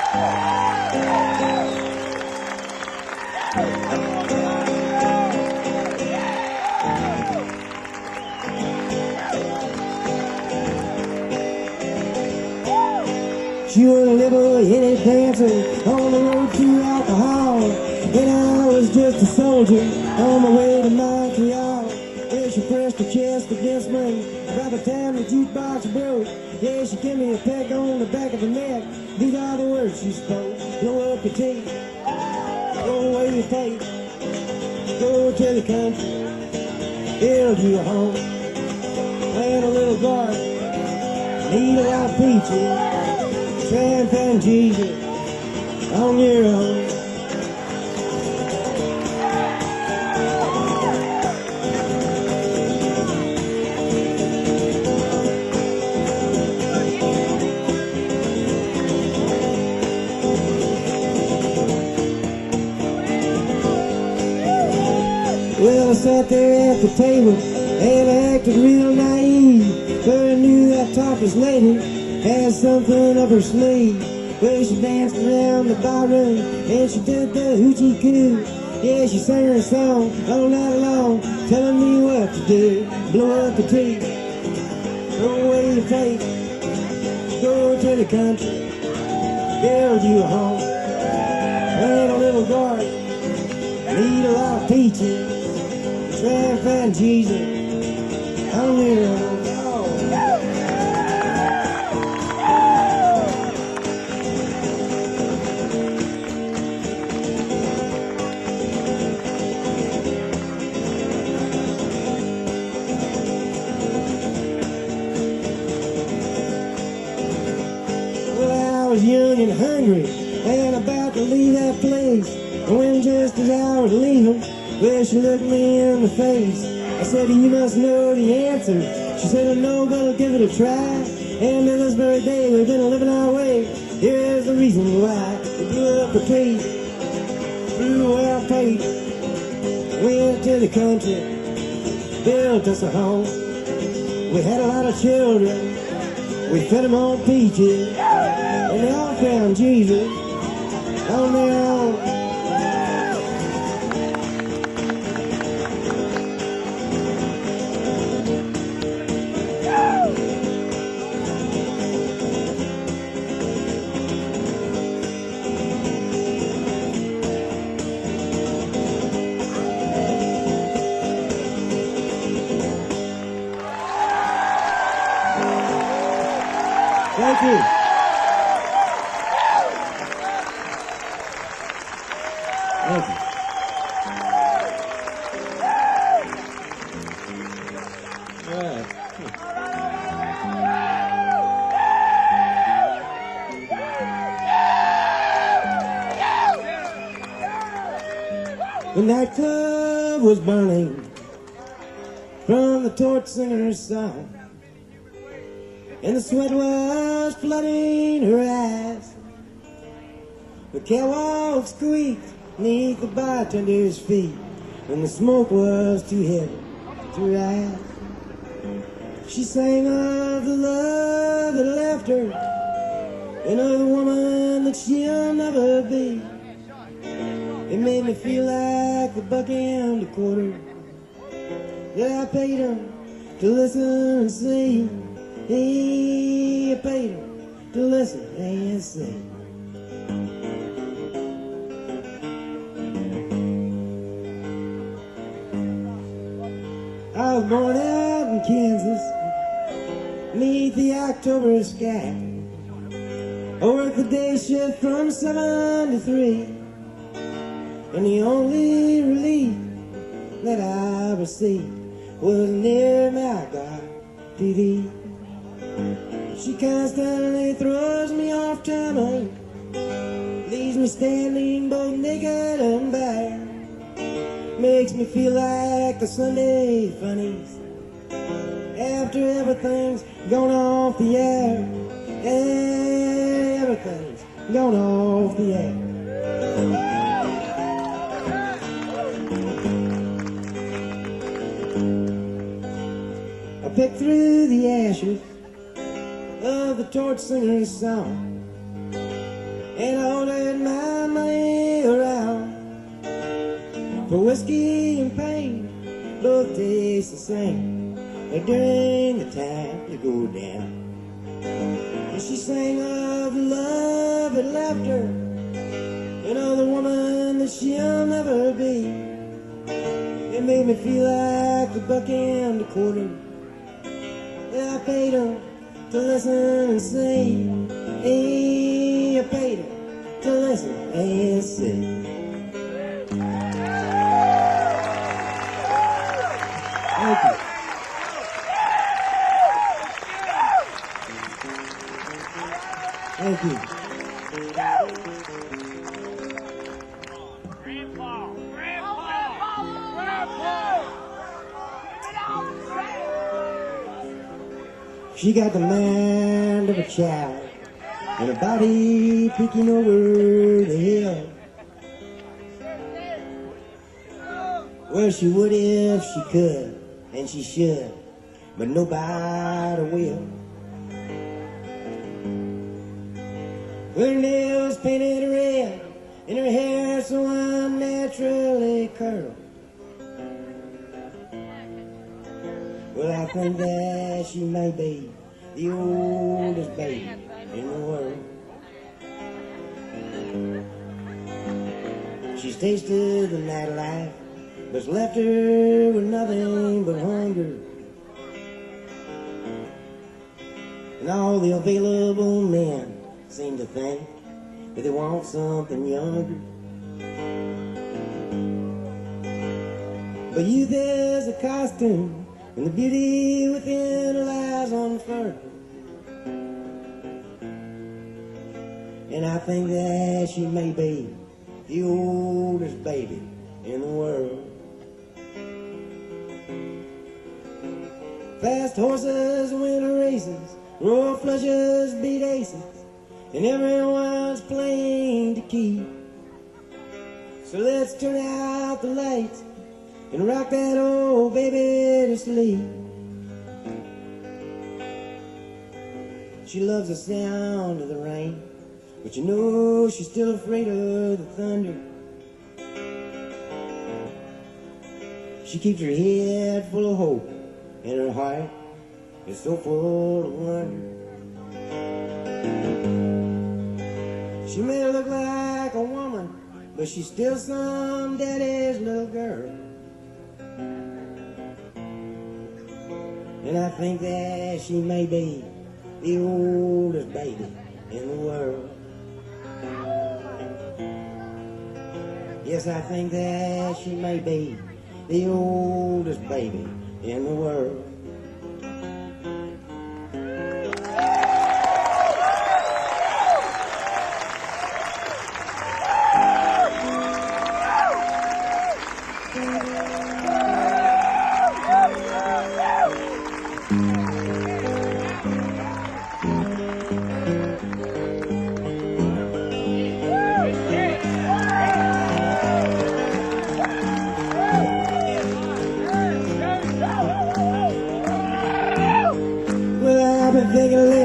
She was a level-headed dancer on the road to alcohol. And I was just a soldier on my way to Montreal. Yeah, she pressed her chest against me by the time the jukebox broke. Yeah, she gave me a peck on the back of the neck. These are the words she spoke. Blow up your teeth, go away your faith, go to the country, build you a home, plant a little garden, need a lot of peaches, try and find Jesus on your own. Well, I sat there at the table and I acted real naive, but I knew that topless lady had something up her sleeve. Well, she danced around the barroom and she did the hoochie coo. Yeah, she sang her song all night long, telling me what to do. Blow up the tree, throw away your faith, go to the country, build you a home, plant a little garden, need a lot of peaches, try and find Jesus on your own. I was young and hungry and about to leave that place. And when just as I was leaving, well, she looked me in the face. I said, you must know the answer. She said, I know, but I'll give it a try. And to this very day, we've been living our way. Here's the reason why. We blew up the tree, threw away our faith, went to the country, built us a home. We had a lot of children, we fed them on peaches, and they all found Jesus on their own. Thank you. Thank you. All right. The nightclub was burning from the torch singer's song, and the sweat was flooding her eyes. The catwalk squeaked beneath the bartender's feet, and the smoke was too heavy to rise. She sang of the love that left her, and of the woman that she'll never be. It made me feel like the buck and the quarter that I paid him to listen and see. He paid him to listen and sing. I was born out in Kansas, beneath the October sky. I worked the day shift from 7 to 3, and the only relief that I received was near my God TV. She constantly throws me off timing, leaves me standing both naked and bare. Makes me feel like the Sunday funnies after everything's gone off the air. Everything's gone off the air. I picked through the ashes of the torch singer's song, and I ordered my money around. For whiskey and pain, both taste the same, but during the time to go down. And she sang of love and laughter, and of the woman that she'll never be. It made me feel like the buck and the quarter. Yeah, I paid him to listen and sing. Hey, I paid him to listen and sing. Thank you. Thank you. She got the mind of a child and a body peeking over the hill. Well, she would if she could, and she should, but nobody will. Her nails painted red, and her hair so unnaturally curled. Well, I think that she may be the oldest baby in the world. She's tasted the nightlife, but's left her with nothing but hunger. And all the available men seem to think that they want something younger. But youth is a costume, and the beauty within lies on fur. And I think that she may be the oldest baby in the world. Fast horses win races, royal flushes beat aces, and everyone's playing to keep. So let's turn out the lights and rock that old baby to sleep. She loves the sound of the rain, but you know she's still afraid of the thunder. She keeps her head full of hope, and her heart is so full of wonder. She may look like a woman, but she's still some daddy's little girl. And I think that she may be the oldest baby in the world. Yes, I think that she may be the oldest baby in the world.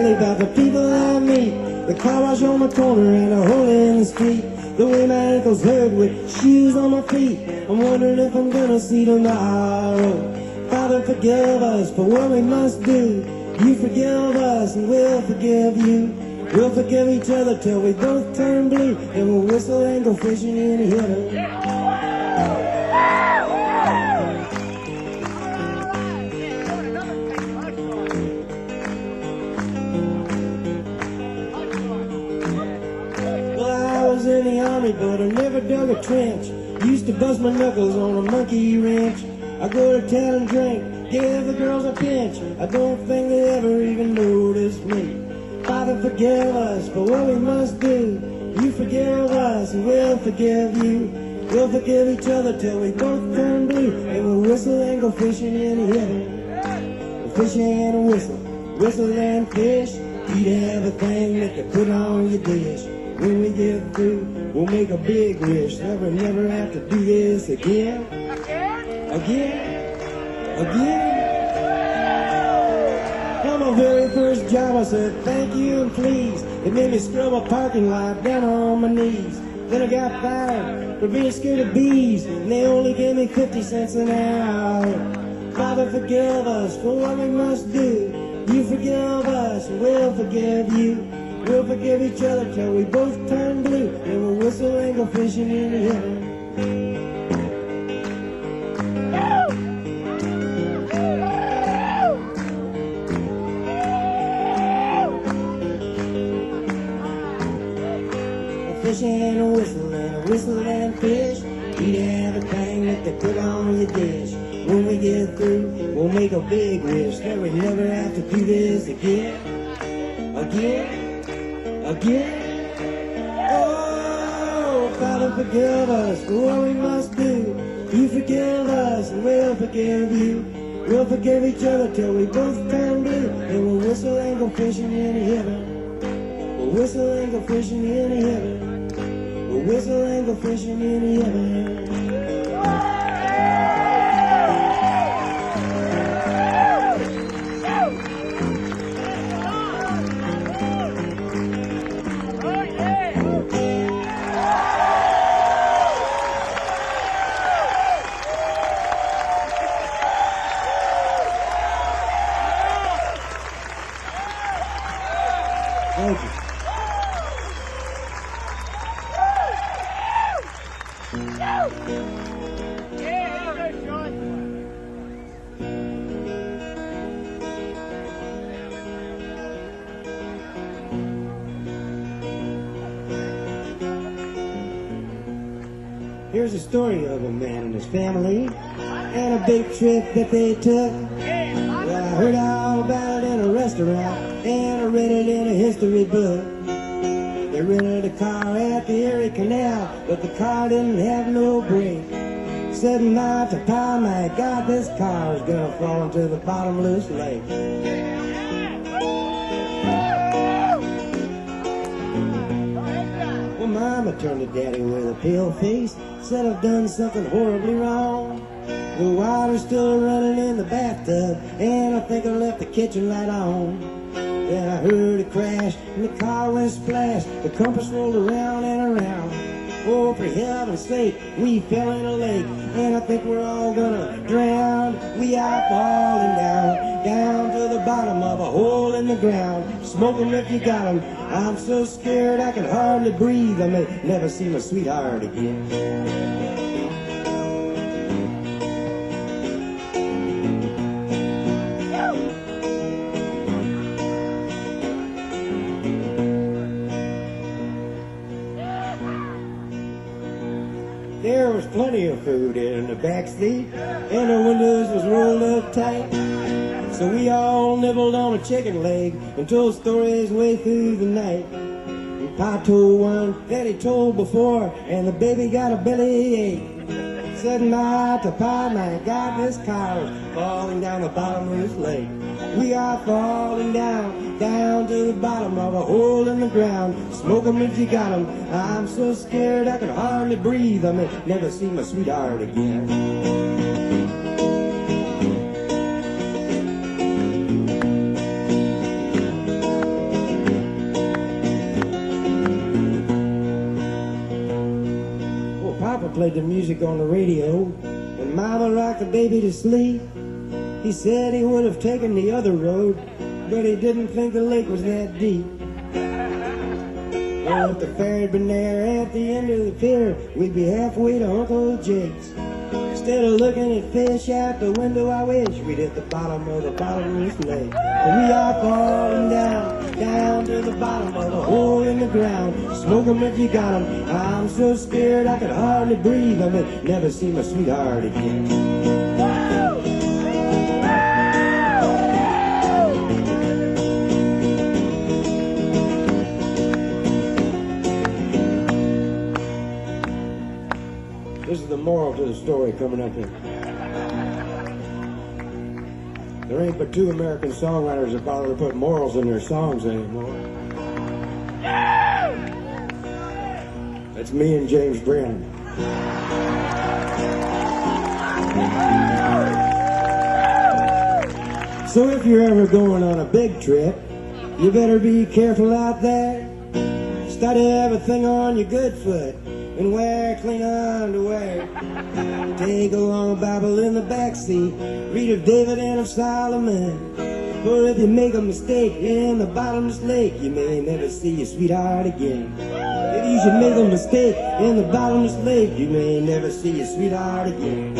About the people I meet, the car wash on my corner and a hole in the street, the way my ankles hurt with shoes on my feet. I'm wondering if I'm gonna see tomorrow. Father, forgive us for what we must do. You forgive us and we'll forgive you. We'll forgive each other till we both turn blue, and we'll whistle and go fishing in the heaven. In the army, but I never dug a trench. Used to bust my knuckles on a monkey wrench. I go to town and drink, give the girls a pinch. I don't think they ever even noticed me. Father, forgive us for what we must do. You forgive us and we'll forgive you. We'll forgive each other till we both turn blue, and we'll whistle and go fishing in the heaven. We'll fish and whistle, whistle and fish. Eat everything that they put on your dish. When we get through, we'll make a big wish that we never have to do this again. Again? On my very first job, I said, thank you and please. It made me scrub a parking lot down on my knees. Then I got fired for being scared of bees, and they only gave me 50 cents an hour. Father, forgive us for what we must do. You forgive us, and we'll forgive you. We'll forgive each other till we both turn blue, and we'll whistle and go fishing in the heaven. Fishing and whistle and fish. Eat everything that they put on your dish. When we get through, we'll make a big wish that we never have to do this again. Again. Oh, Father, forgive us for what we must do. You forgive us and we'll forgive you. We'll forgive each other till we both turn blue, and we'll whistle and go fishing in heaven. We'll whistle and go fishing in heaven. We'll whistle and go fishing in heaven. Thank you. Here's a story of a man and his family and a big trip that they took. Well, I heard all about it in a restaurant and I read it in a history book. They rented a car at the Erie Canal, but the car didn't have no brake. Said not to pie, my God, this car is gonna fall into the Bottomless Lake. Well, Mama turned to Daddy with a pale face, said I've done something horribly wrong. The water's still running in the bathtub, and I think I left the kitchen light on. Then I heard a crash, and the car went splash. The compass rolled around and around. Oh, for heaven's sake, we fell in a lake, and I think we're all gonna drown. We are falling down, down to the bottom of a hole in the ground. Smoke 'em if you got 'em. I'm so scared I can hardly breathe. I may never see my sweetheart again. There was plenty of food in the back seat, and the windows was rolled up tight. So we all nibbled on a chicken leg and told stories way through the night. And Pa told one that he told before, and the baby got a bellyache. Said Ma to Pa, my God, this car is falling down the Bottomless Lake. We are falling down, down to the bottom of a hole in the ground. Smoke 'em if you got 'em. I'm so scared I can hardly breathe. I may never see my sweetheart again. Well, Papa played the music on the radio, and Mama rocked the baby to sleep. He said he would have taken the other road, but he didn't think the lake was that deep. Well, if the ferry had been there at the end of the pier, we'd be halfway to Uncle Jake's. Instead of looking at fish out the window, I wish we'd hit the bottom of the Bottomless Lake. And we are falling down, down to the bottom of a hole in the ground. Smoke 'em if you got 'em. I'm so scared I could hardly breathe. I may never see my sweetheart again. This is the moral to the story coming up here. There ain't but two American songwriters that bother to put morals in their songs anymore. That's me and James Brennan. So if you're ever going on a big trip, you better be careful out there. Study everything on your good foot and wear clean underwear. Take a long Bible in the backseat, read of David and of Solomon. For if you make a mistake in the bottomless lake, you may never see your sweetheart again. If you should make a mistake in the bottomless lake, you may never see your sweetheart again.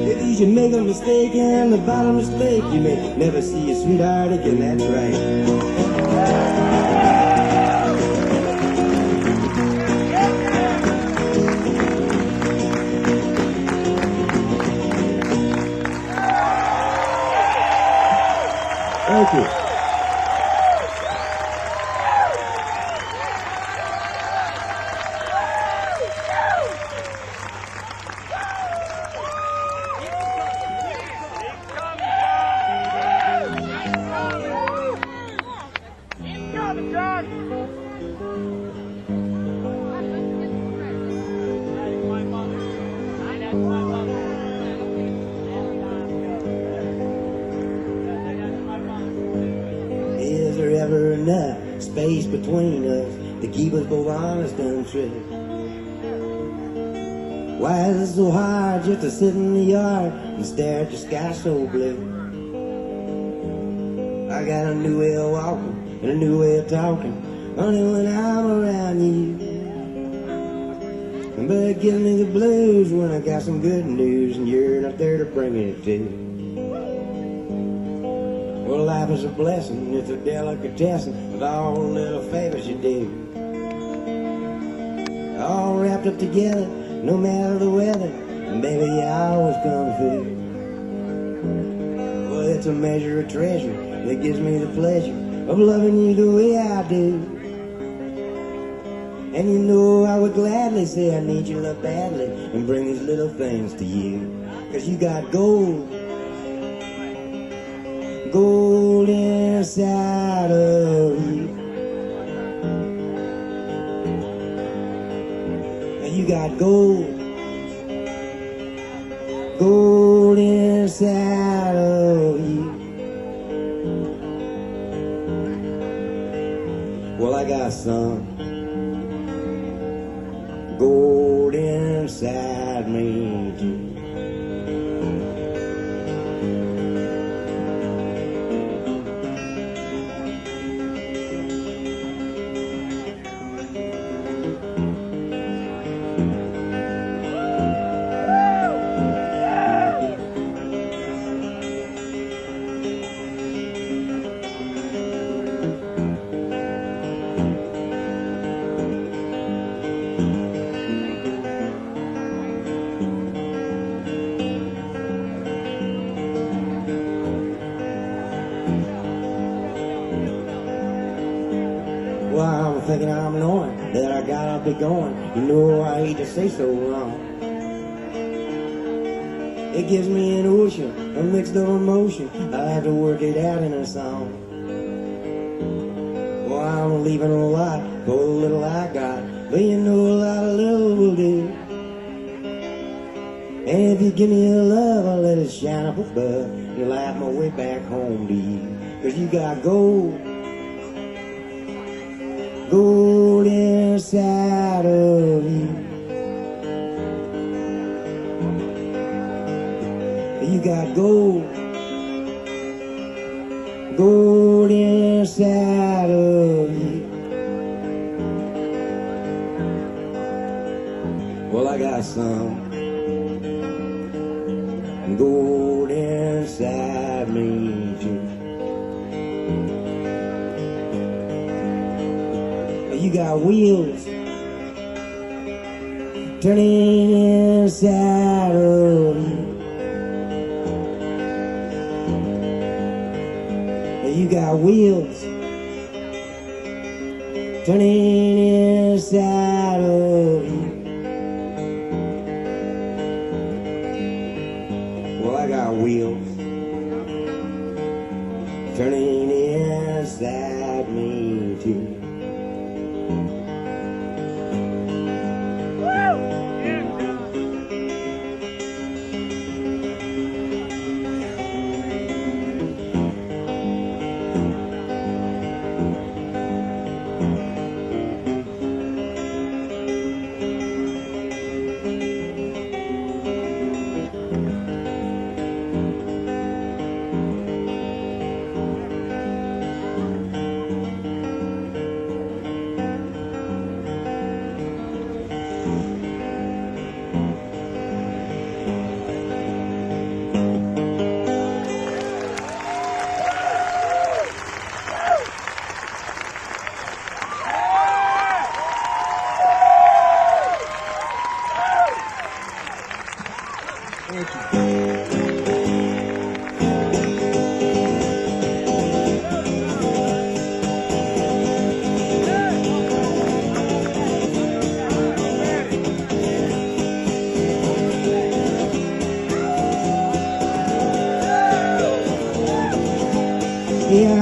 If you should make a mistake in the bottomless lake, you may never see your sweetheart again. That's right. Thank you. Is there ever enough space between us to keep us both honest and true? Why is it so hard just to sit in the yard and stare at the sky so blue? I got a new way of walking and a new way of talking, only when I'm around you. But it gives me the blues when I got some good news and you're not there to bring it to. Well, life is a blessing, it's a delicatessen with all the little favors you do. All wrapped up together, no matter the weather, and baby, you always come through. Well, it's a measure of treasure that gives me the pleasure of loving you the way I do. And you know I would gladly say I need your love badly and bring these little things to you. 'Cause you got gold, gold inside of you. And you got gold, gold inside of you. Well, I got some gold inside me too. Well, I'm thinking I'm knowing that I gotta be going. You know I hate to say so wrong. It gives me an ocean, a mixed up emotion. I have to work it out in a song. Well, I'm leaving a lot for the little I got, but you know a lot of little will do. And if you give me your love, I'll let it shine up above and light my way back home to you. 'Cause you got gold, gold inside of you. You got gold, gold inside of you. Well, I got some gold inside me too. You got wheels turning inside of you. You got wheels turning inside of you. Well, I got wheels turning inside me too.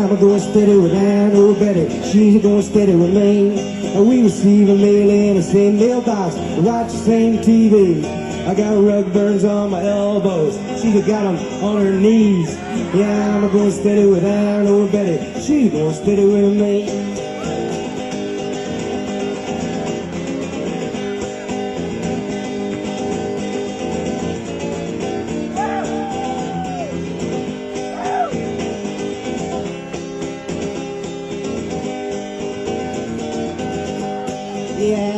I'm going steady with Ann or Betty. She's going steady with me. And we receive a mail in the same mailbox. We watch the same TV. I got rug burns on my elbows. She's got them on her knees. Yeah, I'm going steady with Ann or Betty. She's going steady with me.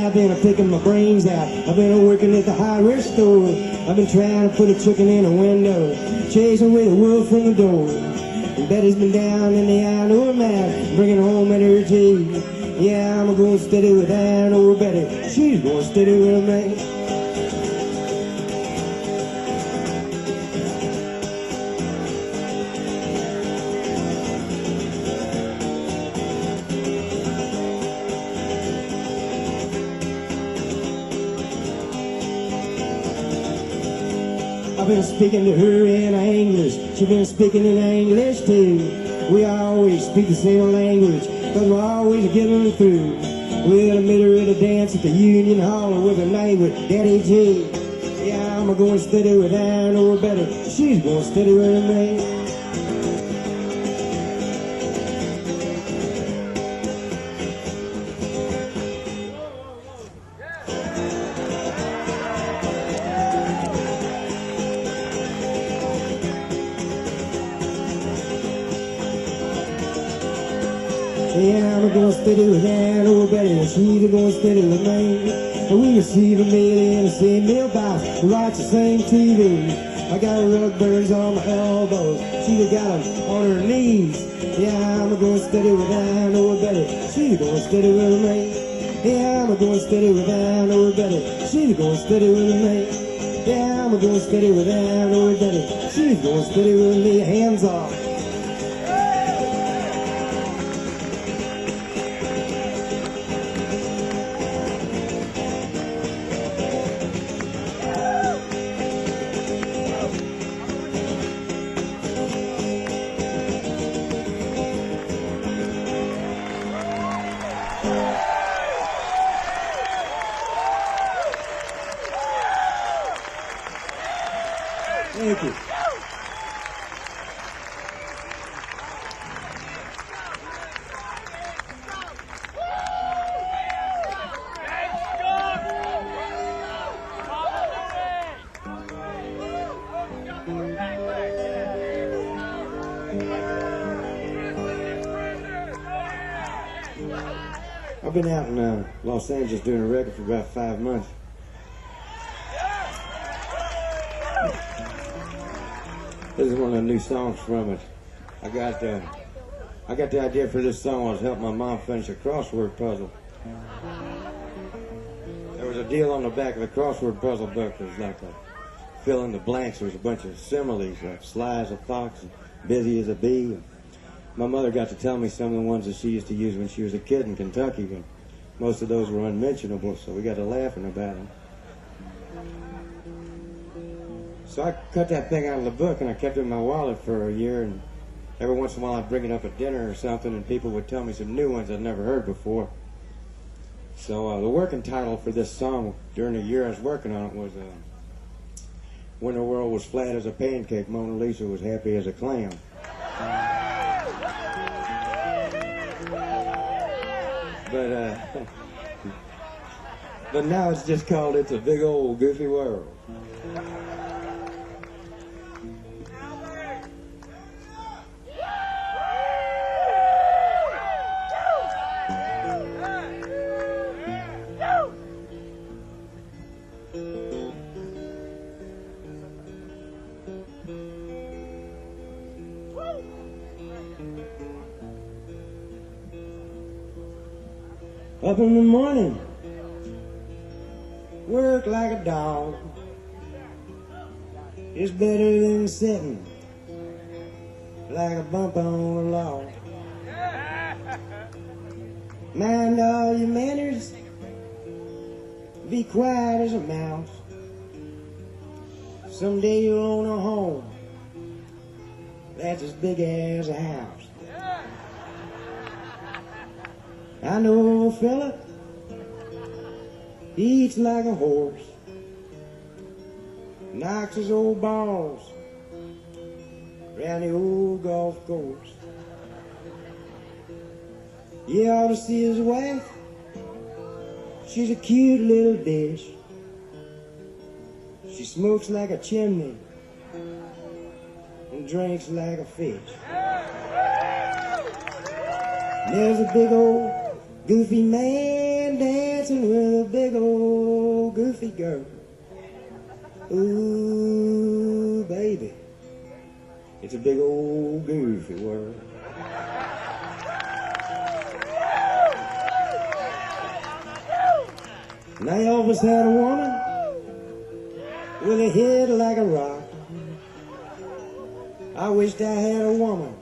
I've been picking my brains out. I've been working at the hardware store. I've been trying to put a chicken in a window, chasing away the wolf from the door. And Betty's been down in the outdoor mouth, bringing home energy. Yeah, I'm going steady with Ann or Betty. She's going steady with me. I've been speaking to her in English. She's been speaking in English too. We always speak the same language, but we're always getting through. Well, I met her at a dance at the Union Hall with a night with Daddy G. Yeah, I'm going steady with Ann or Betty. She's going steady with me. Yeah, I'm going steady with Ann or Betty, and she's going steady with me. And we receive a mail in the same mailbox, we watch the same TV. I got rug burns on my elbows, she's got them on her knees. Yeah, I'm going steady with Ann or Betty, she's going steady with me. Yeah, I'm going steady with Ann or Betty, she's going steady with me. Yeah, I'm going steady with Ann or Betty, she's going steady with me. Hands off. Thank you. I've been out in Los Angeles doing a record for about 5 months. This is one of the new songs from it. I got the idea for this song. I was helping my mom finish a crossword puzzle. There was a deal on the back of the crossword puzzle book. It was like a fill in the blanks. There was a bunch of similes, like sly as a fox, and busy as a bee. My mother got to tell me some of the ones that she used to use when she was a kid in Kentucky, but most of those were unmentionable, so we got to laughing about them. So I cut that thing out of the book and I kept it in my wallet for a year, and every once in a while I'd bring it up at dinner or something and people would tell me some new ones I'd never heard before. So the working title for this song during the year I was working on it was When the World Was Flat as a Pancake, Mona Lisa Was Happy as a Clam. But now it's just called It's a Big Old Goofy World. Up in the morning, work like a dog. It's better than sitting like a bump on a log. Mind all your manners, be quiet as a mouse. Someday you'll own a home that's as big as a house. I know a fella, he eats like a horse, knocks his old balls round the old golf course. You ought to see his wife, she's a cute little dish. She smokes like a chimney and drinks like a fish. There's a big old goofy man dancing with a big old goofy girl. Ooh, baby, it's a big old goofy world. And I always had a woman with a head like a rock. I wished I had a woman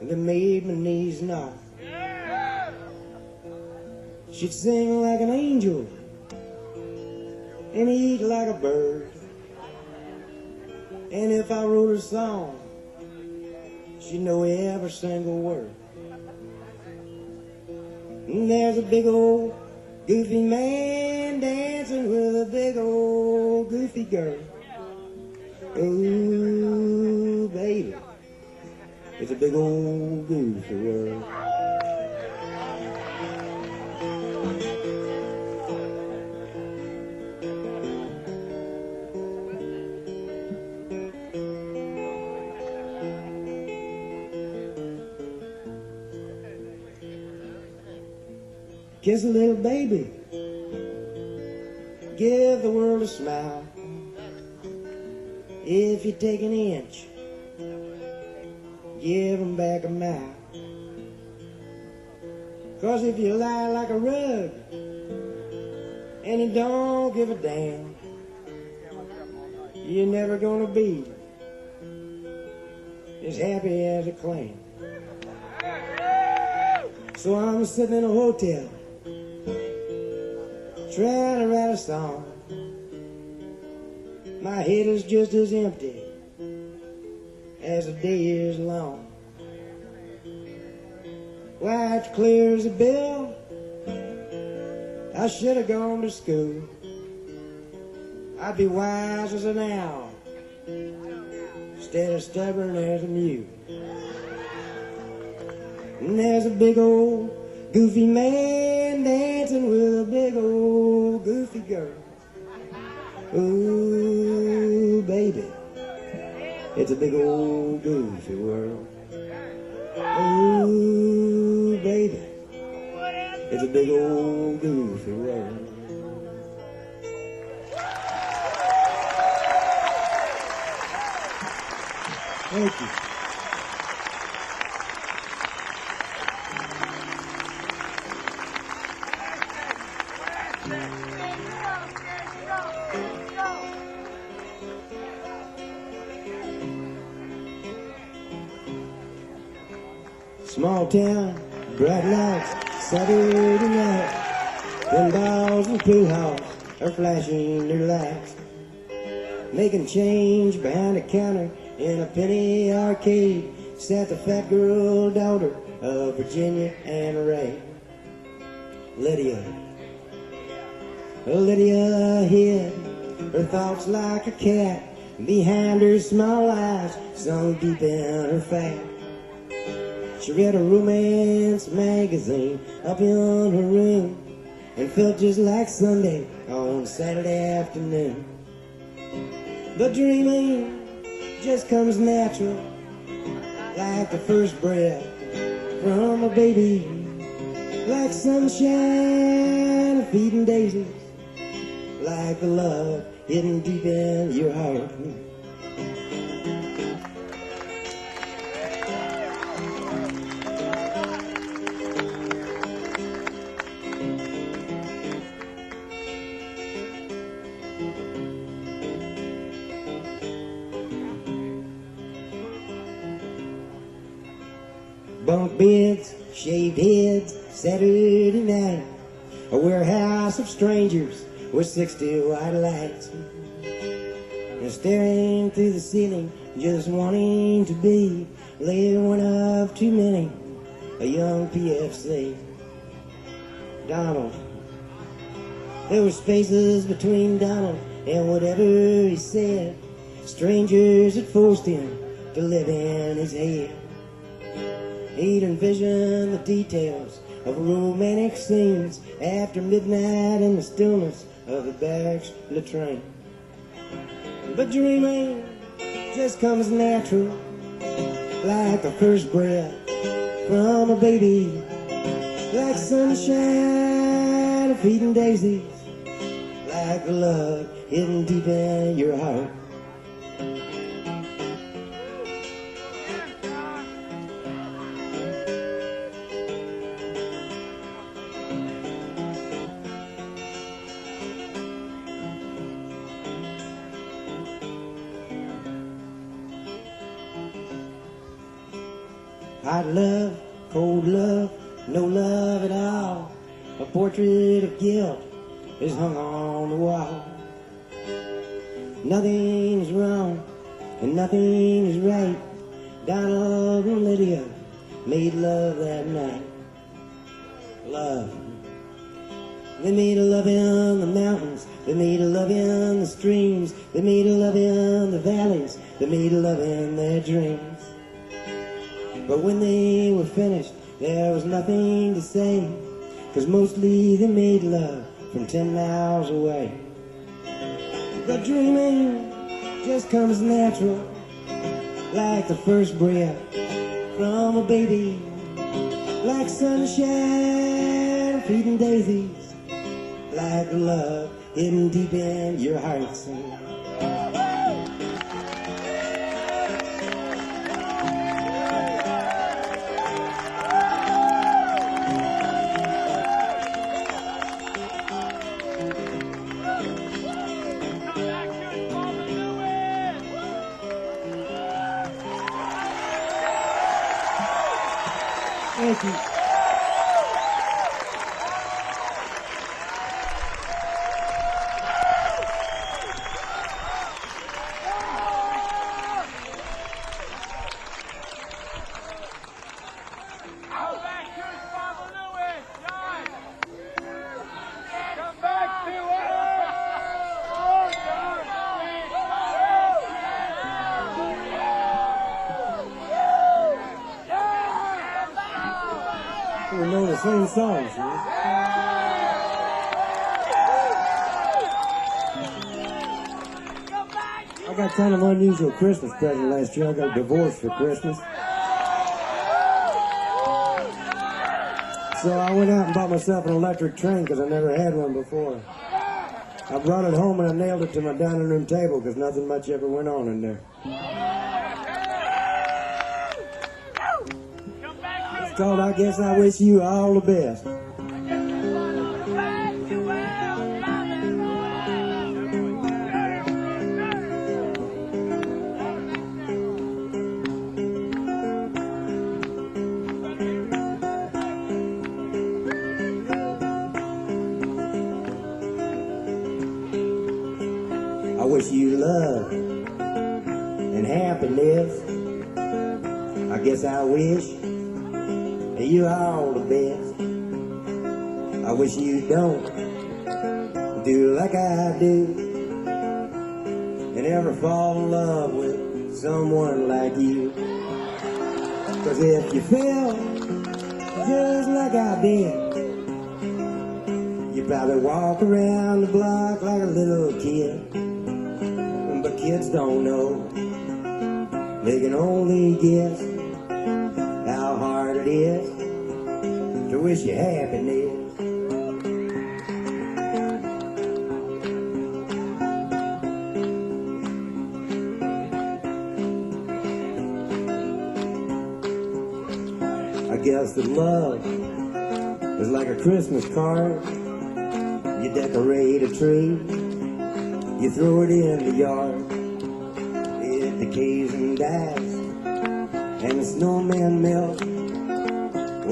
that made my knees knock. She'd sing like an angel and eat like a bird. And if I wrote a song, she'd know every single word. And there's a big old goofy man dancing with a big old goofy girl. Ooh, baby, it's a big old goofy world. Kiss a little baby, give the world a smile. If you take an inch, give 'em back a mile. 'Cause if you lie like a rug and you don't give a damn, you're never gonna be as happy as a clam. So I'm sitting in a hotel trying to write a song. My head is just as empty as the day is long. Wiped clear as a bill, I should have gone to school. I'd be wise as an owl instead of stubborn as a mule. And there's a big old goofy man dancing with a big old goofy girl. Ooh, baby, it's a big old goofy world. Ooh, baby, it's a big old goofy world. Thank you. Small town, bright lights, Saturday night. Them bars and pool halls are flashing their lights, making change behind the counter in a penny arcade. Sat the fat girl daughter of Virginia and Ray. Lydia. Lydia hid her thoughts like a cat behind her small eyes, sunk deep in her fat. She read a romance magazine up in her room and felt just like Sunday on Saturday afternoon. But dreaming just comes natural, like the first breath from a baby, like sunshine feeding daisies, like the love hidden deep in your heart. Bunk beds, shaved heads, Saturday night. A warehouse of strangers with 60 white lights. And staring through the ceiling, just wanting to be. Later one of too many a young PFC. Donald. There were spaces between Donald and whatever he said. Strangers had forced him to live in his head. He'd envision the details of romantic scenes after midnight in the stillness of the back latrine. But dreaming just comes natural, like the first breath from a baby, like sunshine feeding daisies, like love hidden deep in your heart. Hot love, cold love, no love at all. A portrait of guilt is hung on the wall. Nothing's wrong and nothing is right. Donald and Lydia made love that night. Love. They made a love in the mountains. They made a love in the streams. They made a love in the valleys. They made a love in their dreams. But when they were finished, there was nothing to say, 'cause mostly they made love from 10 miles away. But dreaming just comes natural, like the first breath from a baby, like sunshine feeding daisies, like love hidden deep in your heart. Thank you. We know the same songs, man. I got kind of unusual Christmas present last year. I got a divorce for Christmas. So I went out and bought myself an electric train because I never had one before. I brought it home and I nailed it to my dining room table because nothing much ever went on in there. It's called I Guess I Wish You All the Best. I wish you love and happiness. I guess I wish you all the best. I wish you don't do like I do and ever fall in love with someone like you. 'Cause if you feel just like I did, you probably walk around the block like a little kid. But kids don't know, they can only guess how hard it is to wish you happiness. I guess that love is like a Christmas card. You decorate a tree, you throw it in the yard, it decays and dies, and the snowman melts.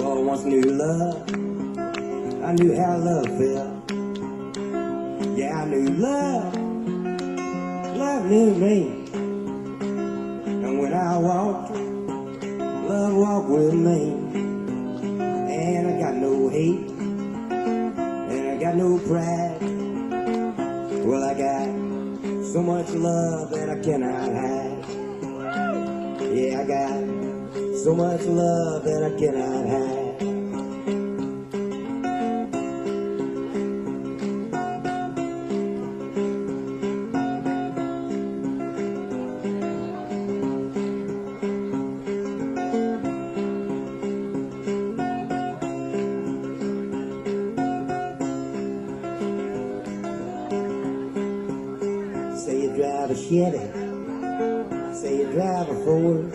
Well, once knew love, I knew how love felt. Yeah, I knew love, love knew me. And when I walked, love walked with me. ain't got no pride. Well, I got so much love that I cannot hide. Yeah, I got so much love that I cannot hide. Say you drive a Chevy, say you drive a Ford.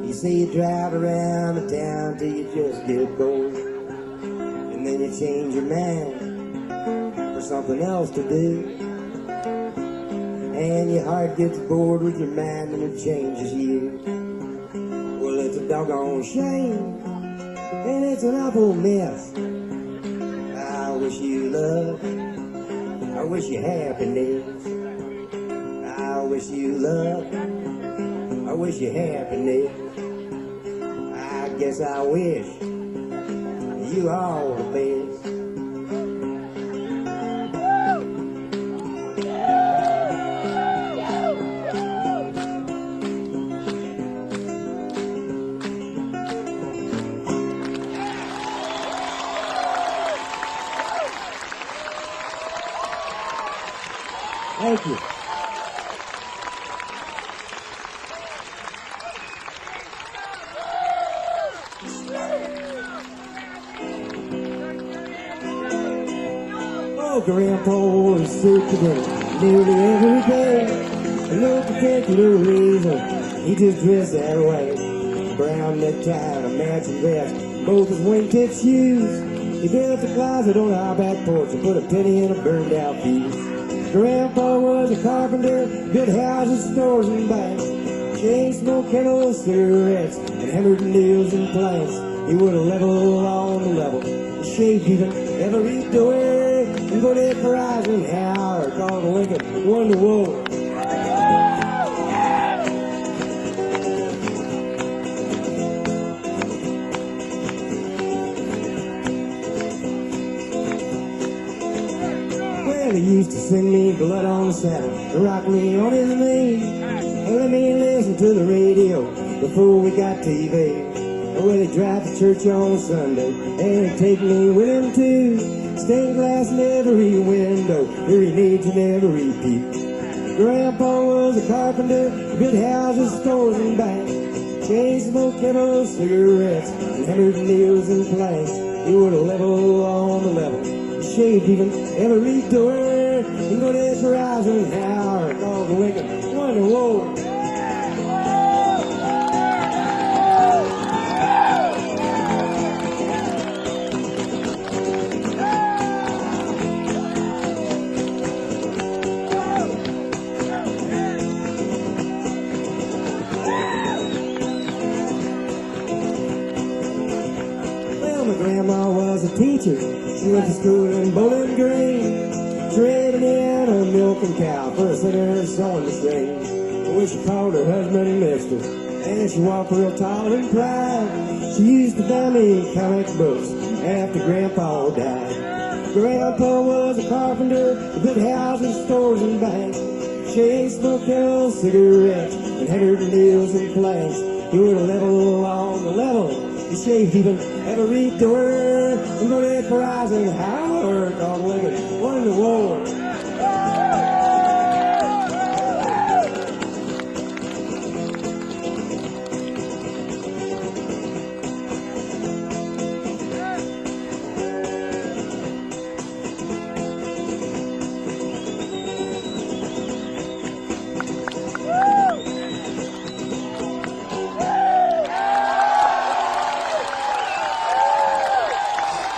You say you drive around the town till you just get bored. And then you change your mind for something else to do. And your heart gets bored with your mind and it changes you. Well, it's a doggone shame, and it's an awful mess. I wish you luck, I wish you happiness. I wish you luck, I wish you happiness. I guess I wish you all the best. Thank you. Oh, Grandpa is sick today, nearly every day. For no particular reason, he just dressed that way. Brown necktie and a matching vest, both his wingtip shoes. He built a closet on our back porch and put a penny in a burned out fuse. Grandpa was a carpenter, built houses, stores, and banks. Chain smoked Hello cigarettes and hammered nails and planks. He would level on the level, shaved even every door, and go to Verizon Hour, called Lincoln, won the war. He used to sing me blood on the saddle, rock me on his knee, and let me listen to the radio before we got TV. Well, he'd drive to church on Sunday, and he'd take me with him too. Stained glass in every window, hearing aids in every pew. Grandpa was a carpenter, built houses, stores, and banks. Chain smoked Hello cigarettes and hammered nails and planks. He would level on the level, shaved even every door, and go to Verizon Hour, called Lincoln, won the war. Well, my grandma was a teacher. She went to school in Bowling Green, trading in a milking cow for a sinner sewing machine. When she called her husband Mister, and she walked real tall and proud, she used to buy me comic books after Grandpa died. Grandpa was a carpenter, he built houses, stores, and banks. Chain smoked Hello cigarettes and hammered nails and planks. He would level on the level, he shaved even every door, and go to Verizon Hour, called Lincoln, won the war.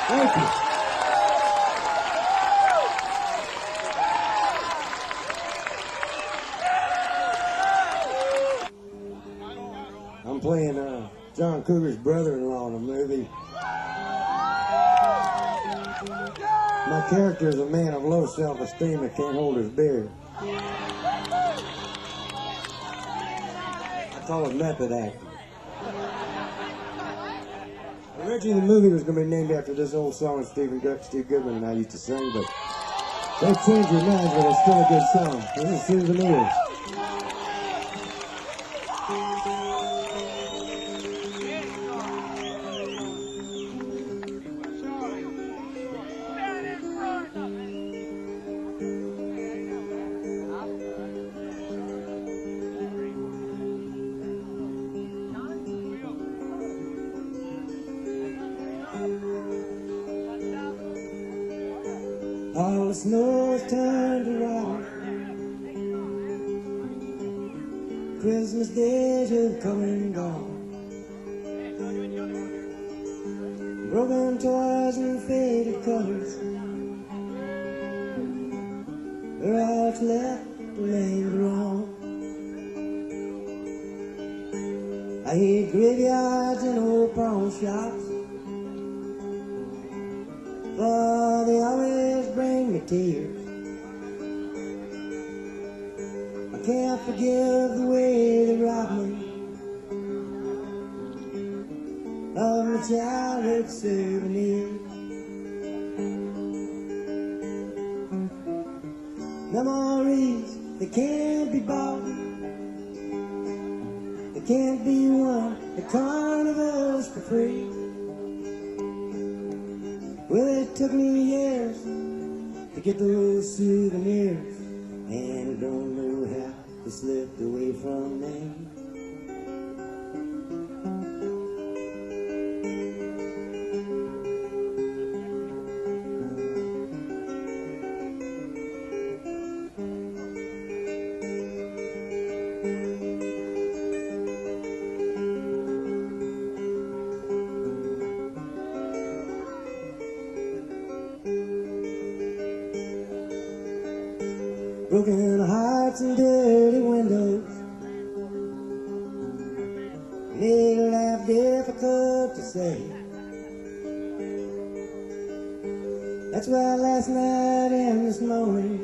Thank you. I'm playing John Cougar's brother-in-law in a movie. My character is a man of low self-esteem that can't hold his beer. I call it method acting. Originally, the movie was going to be named after this old song that Steve Goodman and I used to sing, but they've changed their minds, but it's still a good song. This is Souvenirs. All the snow's turned to water. Christmas days have come and gone. Broken toys and faded colors, they're all that's left to linger on. I hate graveyards and old pawn shops, for they always bring me tears. I can't forgive the way they robbed me of my childhood souvenirs. Memories, they can't be bought, they can't be won at carnivals for free. Well, it took me years to get those souvenirs, and I don't know how they slipped away from me. Broken hearts and dirty windows made life difficult to say. That's why last night and this morning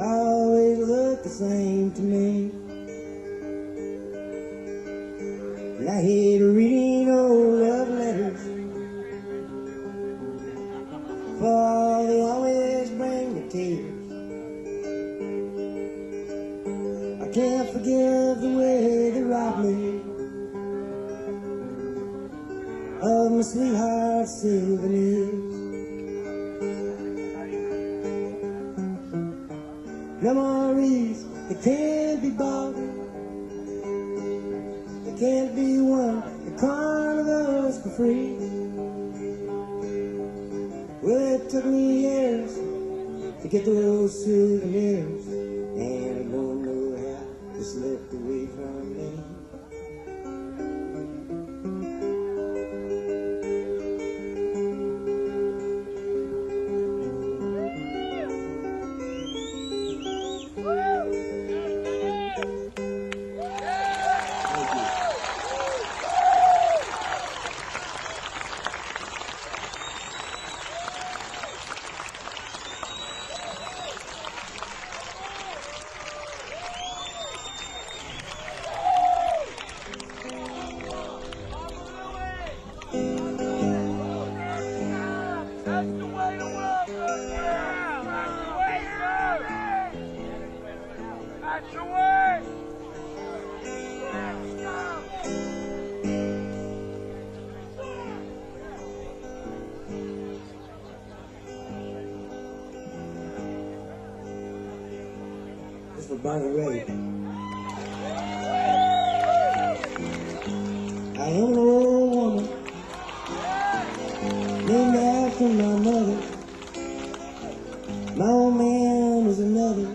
always look the same to me. And I hate reading old love letters, for they always bring me tears. I can't forgive the way they robbed me of my sweetheart's souvenirs. Memories, they can't be bought, they can't be won at carnivals for free. Well, it took me years to get those souvenirs, and I don't know how they slipped away from me. For Bonnie Raitt. I am an old woman named after my mother. My old man is another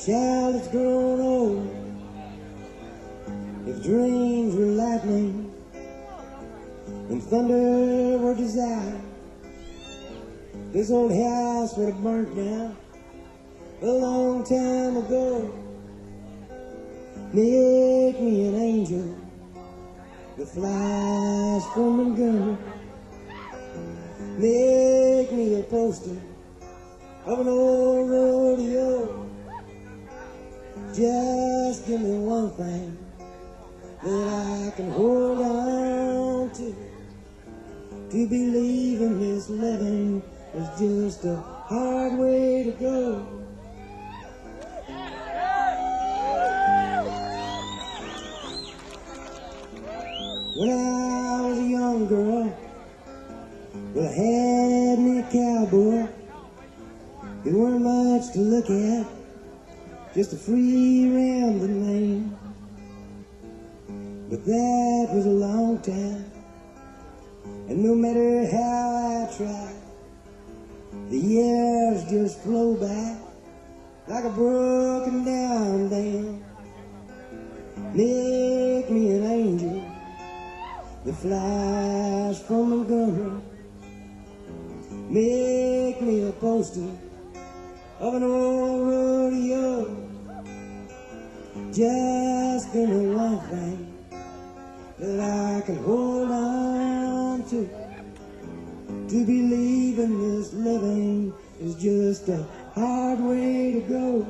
child that's grown old. If dreams were lightning and thunder were desire, this old house would have burnt down a long time ago. Make me an angel that flies from Montgomery. Make me a poster of an old rodeo. Just give me one thing that I can hold on to believe in this living is just a hard way to go. When I was a young girl, well, I had me a cowboy. There weren't much to look at, just a free rambling lane. But that was a long time, and no matter how I tried, the years just flow by like a broken down dam. Make me an angel that flies from Montgomery. Make me a poster of an old rodeo. Just give me one thing that I can hold on to believe in this living is just a hard way to go.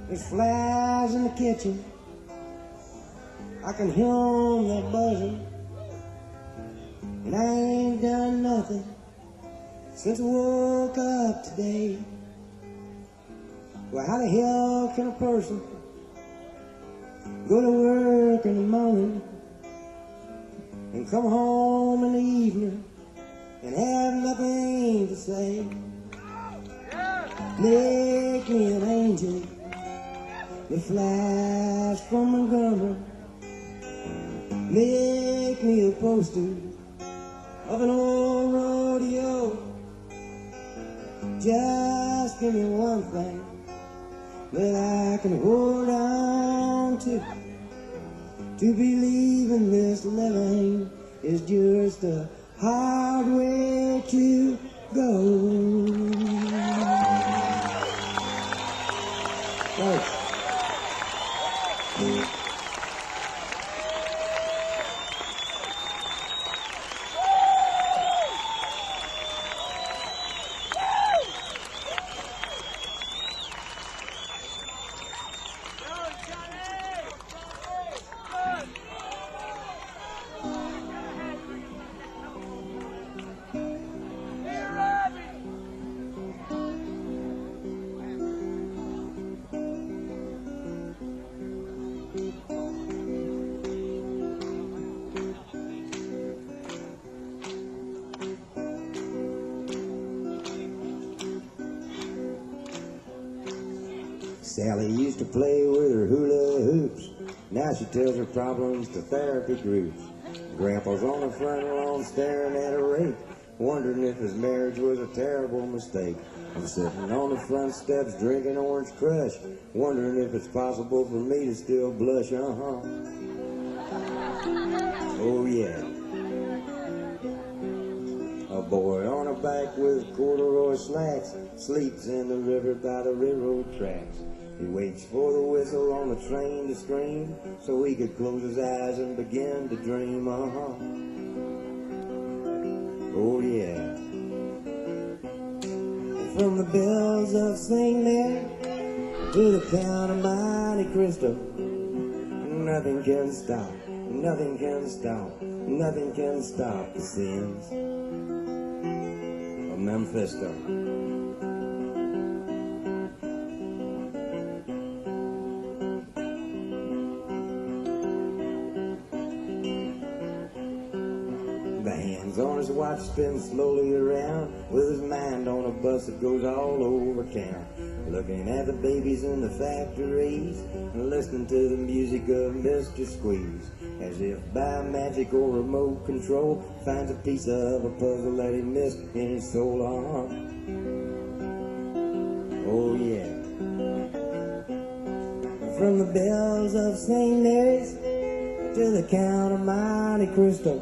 There's flies in the kitchen, I can hear them, they're buzzing, and I ain't done nothing since I woke up today. Well, how the hell can a person go to work in the morning and come home in the evening and have nothing to say? Make me an angel that flies from Montgomery. Make me a poster of an old rodeo. Just give me one thing that I can hold on to believe in this living is just a hard way to go. Thanks. Sally used to play with her hula hoops. Now she tells her problems to therapy groups. Grandpa's on the front lawn staring at a rake, wondering if his marriage was a terrible mistake. I'm sitting on the front steps drinking orange crush, wondering if it's possible for me to still blush. Oh yeah. A boy on a bike with corduroy slacks sleeps in the river by the railroad tracks. He waits for the whistle on the train to scream so he could close his eyes and begin to dream. Oh yeah. And from the bells of St. Mary to the town of Monte Cristo, nothing can stop, nothing can stop, nothing can stop the sins of Memphisto. On his watch spins slowly around, with his mind on a bus that goes all over town, looking at the babies in the factories and listening to the music of Mr. Squeeze, as if by magic or remote control finds a piece of a puzzle that he missed in his soul. Oh yeah. From the bells of St. Mary's to the Count of Monte Cristo,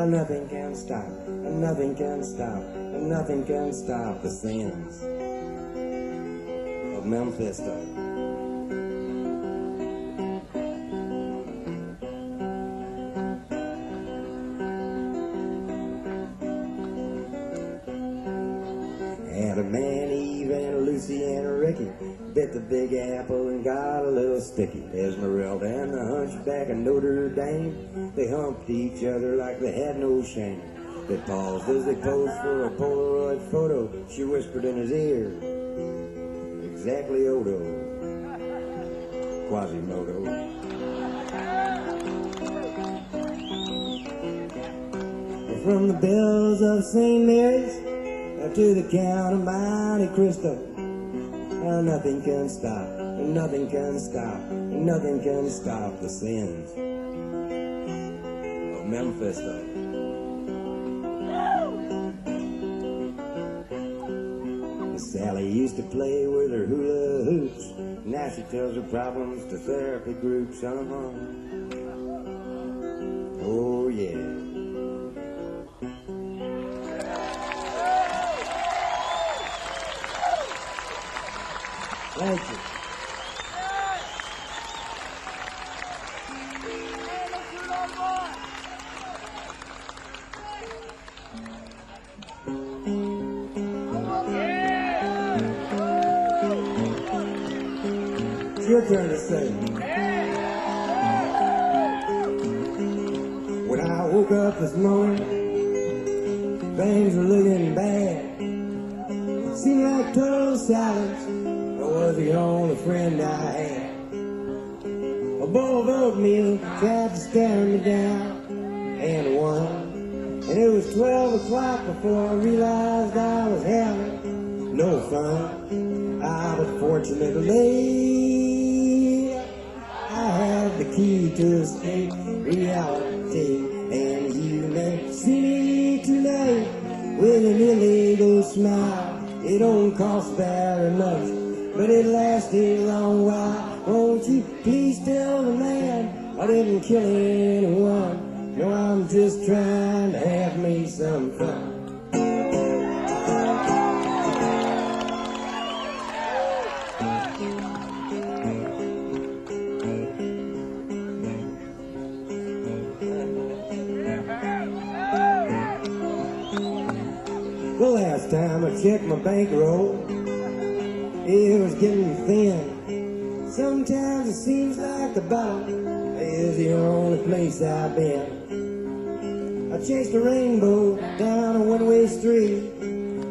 nothing can stop, nothing can stop, nothing can stop the sins of Memphisto. And a man, he Lucy and Ricky bit the Big Apple and got a little sticky. Esmeralda and the Hunchback of Notre Dame, they humped each other like they had no shame. They paused as they posed for a Polaroid photo. She whispered in his ear, exactly Odo, Quasimodo. From the bells of St. Mary's to the Count of Monte Cristo, nothing can stop, nothing can stop, nothing can stop the sins of Memphisto. Sally used to play with her hula hoops. Now she tells her problems to therapy groups. Oh yeah. Thank you. It's your turn to sing. When I woke up this morning, things were looking bad. It seemed like total silence. I was the only friend I had. A bowl of oatmeal tried to stare me down, and won. And it was 12 o'clock before I realized I was having no fun. But fortunately, I have the key to escape reality. And you may see me tonight with an illegal smile. It don't cost very much, but it lasts a long while. Won't you please tell the man I didn't kill anyone? No, I'm just trying to have me some fun. The last time I checked my bankroll, it was getting thin. Sometimes it seems like the bottom is the only place I've been. I chased a rainbow down a one-way street,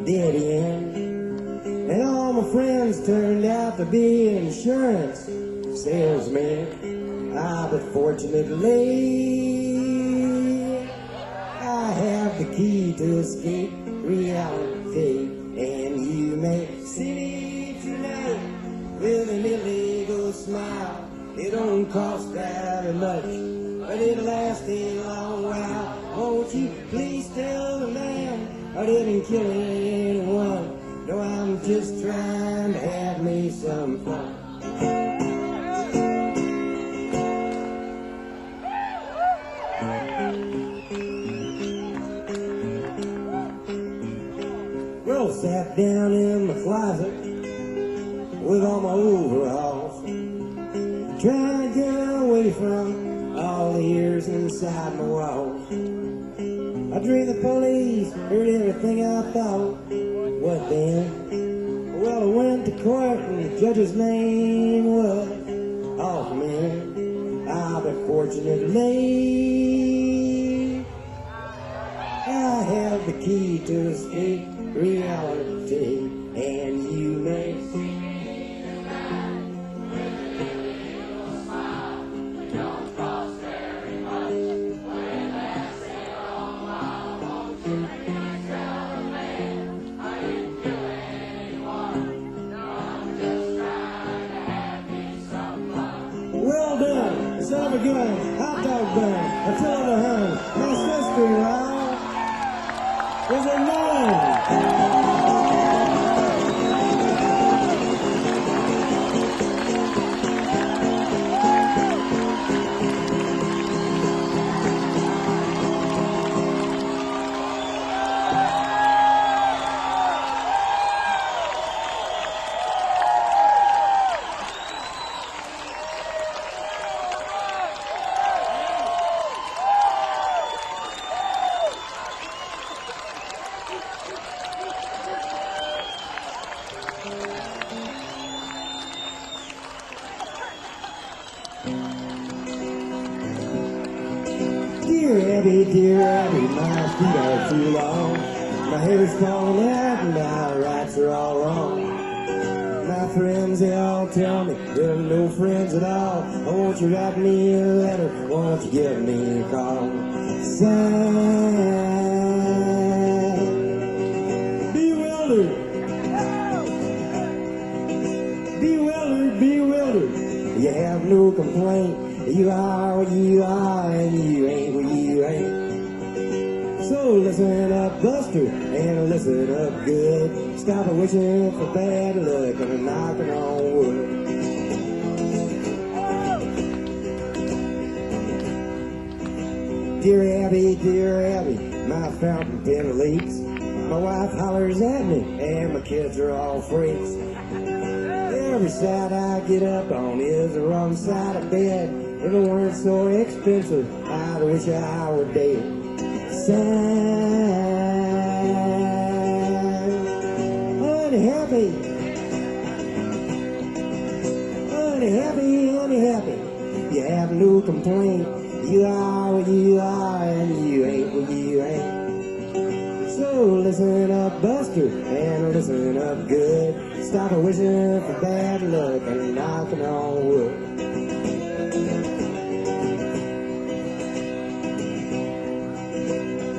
dead end. And all my friends turned out to be insurance salesmen. But fortunately, I have the key to escape reality. And you may see me tonight with an illegal smile. It don't cost very much, but it'll last a long while. Won't you please tell the man I didn't kill anyone? No, I'm just trying to have me some fun. Well, sat down in the closet with all my overalls, trying to get away from all the years inside my walls. I dreamed the police heard everything I thought. What then? Well, I went to court and the judge's name was Hoffman. But fortunately, I have the key to escape reality. And you may see me tonight with an illegal smile. It don't cost very much, but it lasts a long while. Won't you please tell the man I didn't kill anyone? No, I'm just trying to have me some fun. Well done, son of a gun, hot dog bun, a tail of a hun. My sister-in-law was a nun. Dear Abby, my feet are too long. My hair's falling out and my rights are all wrong. My friends, they all tell me they're no friends at all. Oh, won't you write me a letter? Won't you give me a call? Sad, bewildered, bewildered. You have no complaint. You are what you are, and you ain't what you ain't. So listen up, Buster, and listen up good. Stop wishing for bad luck and knocking on wood. Dear Abby, my fountain pen leaks. My wife hollers at me, and my kids are all freaks. Every side I get up on is the wrong side of bed. If it weren't so expensive, I'd wish I were dead. Sad, unhappy, you have no complaint. You are what you are, and you ain't what you ain't. So listen up, Buster, and listen up good. Stop wishing for bad luck and knocking on wood.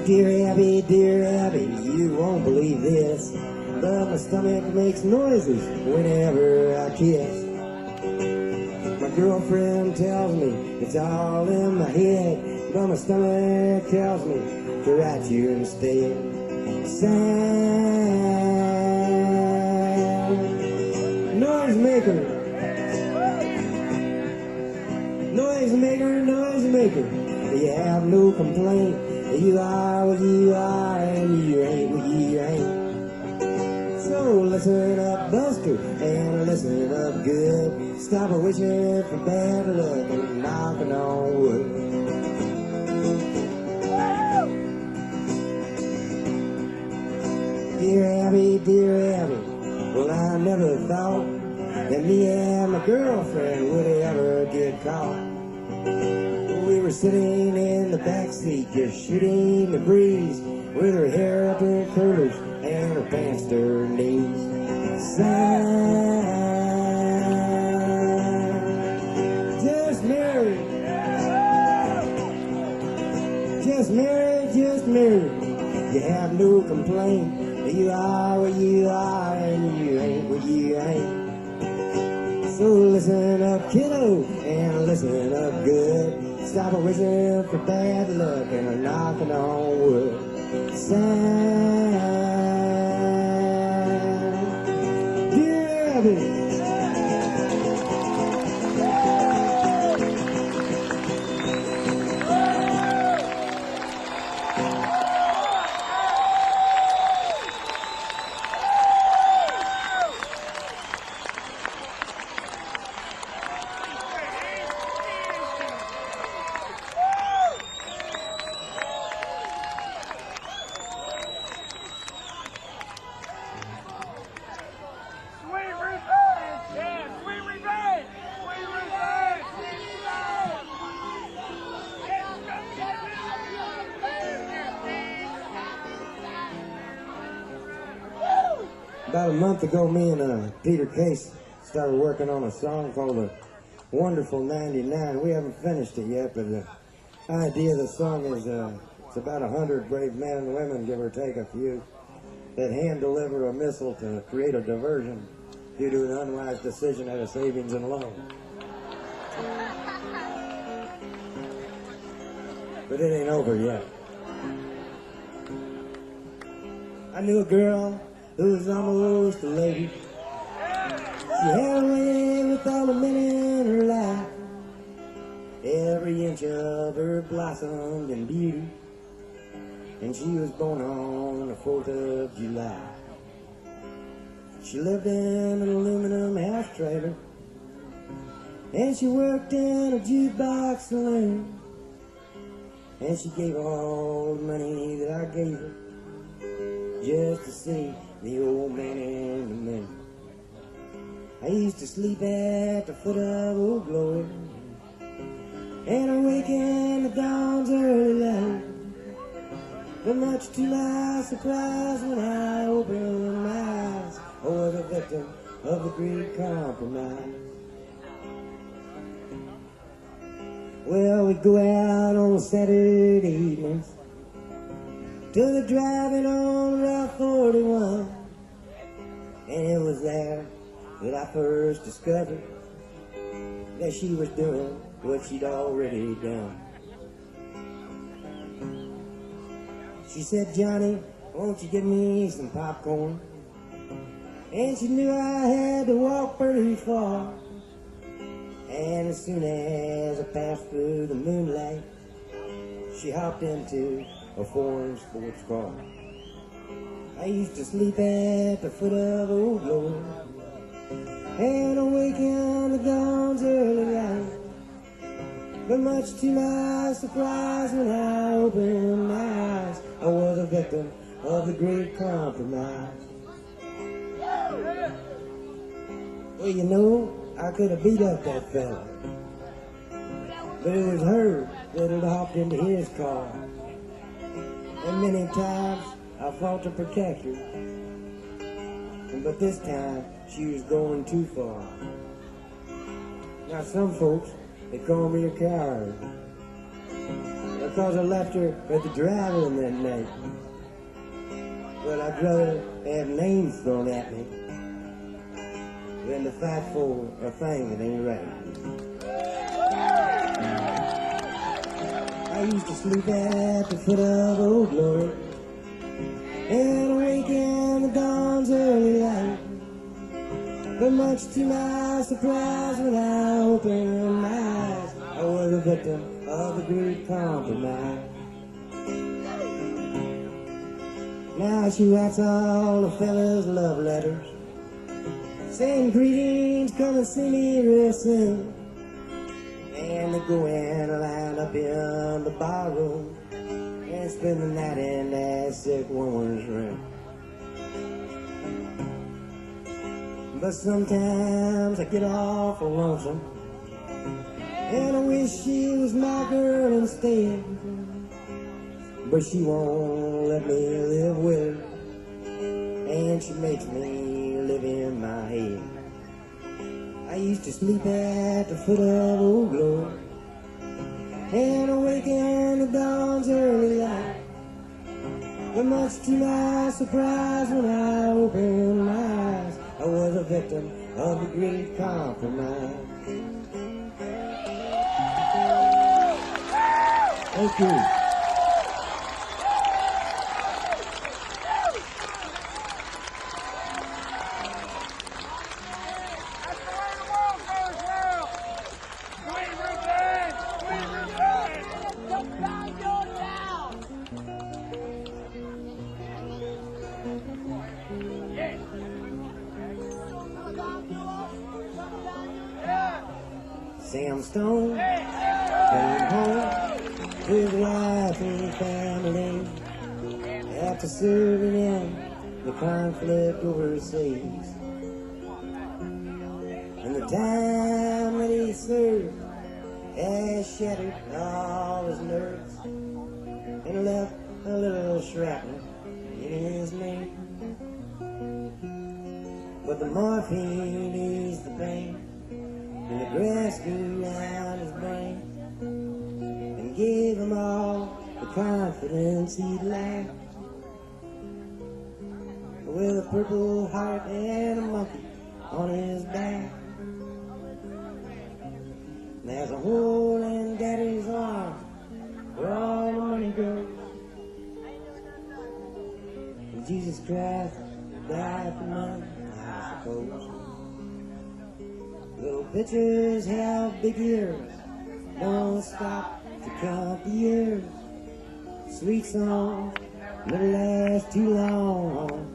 Dear Abby, you won't believe this, but my stomach makes noises whenever I kiss. My girlfriend tells me it's all in my head, but my stomach tells me to write you instead. Sad, noisemaker, you have no complaint. You are what you are, and you ain't what you ain't. So listen up, Buster, and listen up good. Stop wishing for bad luck and knocking on wood. Dear Abby, well, I never thought that me and my girlfriend would ever get caught. We were sitting in the backseat, just shooting the breeze, with her hair up in curlers and her pants to her knees. Sad, just married, you have no complaint. You are what you are, and you ain't what you ain't. So listen up, kiddo, and listen up good. Stop wishing for bad luck and knocking on wood. Sad, dear Abby. About a month ago, me and Peter Case started working on a song called The Wonderful 99. We haven't finished it yet, but the idea of the song is it's about 100 brave men and women, give or take a few, that hand-deliver a missile to create a diversion due to an unwise decision at a savings and loan. But it ain't over yet. I knew a girl who was almost a lady. She had away with all the men in her life. Every inch of her blossomed in beauty, and she was born on the 4th of July. She lived in an aluminum house trailer, and she worked in a jukebox saloon, and she gave all the money that I gave her just to see the old man and the moon. I used to sleep at the foot of Old Glory and awake in the dawn's early light. But much to my surprise, when I opened my eyes, I was a victim of the great compromise. Well, we'd go out on Saturday evenings to the driving on Route 41, and it was there that I first discovered that she was doing what she'd already done. She said, "Johnny, won't you give me some popcorn?" And she knew I had to walk pretty far. And as soon as I passed through the moonlight, she hopped into a foreign sports car. I used to sleep at the foot of Old Glory and awake in the dawn's early light. But much to my surprise, when I opened my eyes, I was a victim of the great compromise. Well, you know, I could have beat up that fella, but it was her that had hopped into his car. And many times I fought to protect her, but this time she was going too far. Now some folks, they call me a coward because I left her at the drive-in that night. But I'd rather have names thrown at me than to fight for a thing that ain't right. I used to sleep at the foot of Old Glory and awake in the dawn's early light. But much to my surprise, when I opened my eyes, I was a victim of the great compromise. Now she writes all the fellas love letters, saying greetings, come and see me real soon. And they go and line up in the barroom and spend the night in that sick woman's room. But sometimes I get awful lonesome, and I wish she was my girl instead. But she won't let me live with her, and she makes me live in my head. I used to sleep at the foot of Old Glory and awake in the dawn's early light. But much to my surprise, when I opened my eyes, I was a victim of the great compromise. Thank you. Sam Stone came home to his wife and family after serving in the conflict overseas. And the time that he served has shattered all his nerves and left a little shrapnel in his name. But the morphine eased the pain, and the grass grew around his brain and gave him all the confidence he'd lacked. With a purple heart and a monkey on his back, there's a hole in Daddy's arm where all the money goes. And Jesus Christ died for money, I suppose. Little bitches have big ears, don't stop to count the years. Sweet songs never last too long,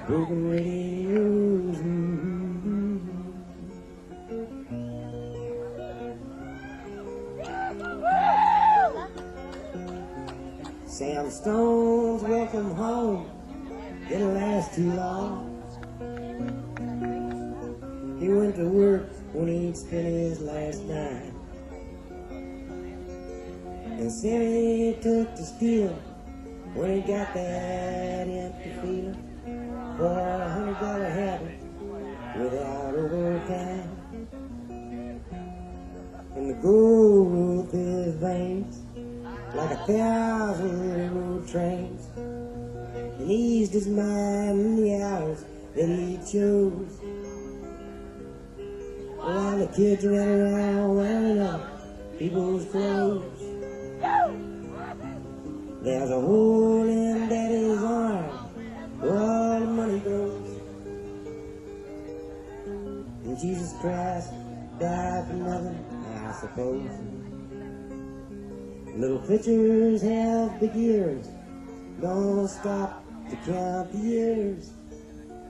broken radios. Sam Stone's welcome home didn't last too long. He went to work when he'd spent his last dime, And Sammy took to stealing when he got that empty Phila for $100 habit without overtime. And the gold rolled through his veins like 1,000 railroad trains, and eased his mind in the hours that he chose. While the kids ran around wearing up people's clothes, there's a hole in Daddy's arm where all the money goes. And Jesus Christ died for nothing, I suppose. Little pitchers have big ears, don't stop to count the years.